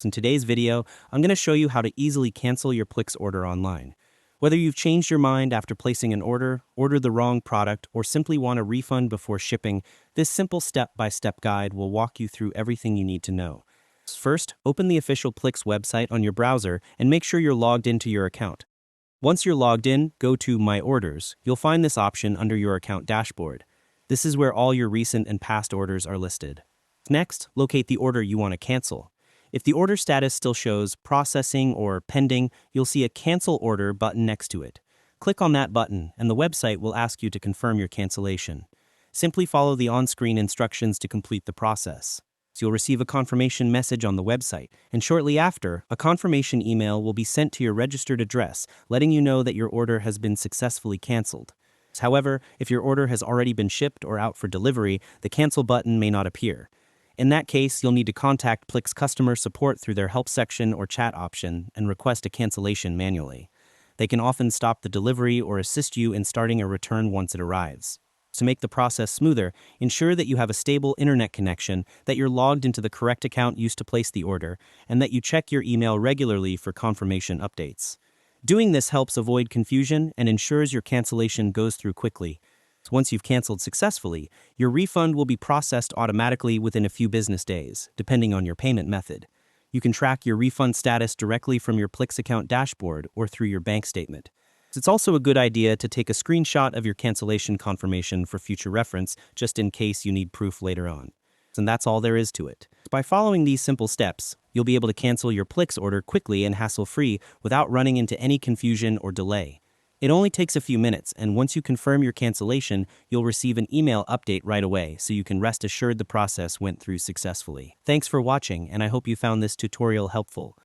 In today's video, I'm going to show you how to easily cancel your Plix order online. Whether you've changed your mind after placing an order, ordered the wrong product, or simply want a refund before shipping, this simple step-by-step guide will walk you through everything you need to know. First, open the official Plix website on your browser and make sure you're logged into your account. Once you're logged in, go to My Orders. You'll find this option under your account dashboard. This is where all your recent and past orders are listed. Next, locate the order you want to cancel. If the order status still shows processing or pending, you'll see a Cancel Order button next to it. Click on that button, and the website will ask you to confirm your cancellation. Simply follow the on-screen instructions to complete the process. So you'll receive a confirmation message on the website, and shortly after, a confirmation email will be sent to your registered address, letting you know that your order has been successfully canceled. However, if your order has already been shipped or out for delivery, the cancel button may not appear. In that case, you'll need to contact Plix customer support through their help section or chat option and request a cancellation manually. They can often stop the delivery or assist you in starting a return once it arrives. To make the process smoother, ensure that you have a stable internet connection, that you're logged into the correct account used to place the order, and that you check your email regularly for confirmation updates. Doing this helps avoid confusion and ensures your cancellation goes through quickly. Once you've canceled successfully, your refund will be processed automatically within a few business days, depending on your payment method. You can track your refund status directly from your Plix account dashboard or through your bank statement. It's also a good idea to take a screenshot of your cancellation confirmation for future reference, just in case you need proof later on. And that's all there is to it. By following these simple steps, you'll be able to cancel your Plix order quickly and hassle-free without running into any confusion or delay. It only takes a few minutes, and once you confirm your cancellation, you'll receive an email update right away, so you can rest assured the process went through successfully. Thanks for watching, and I hope you found this tutorial helpful.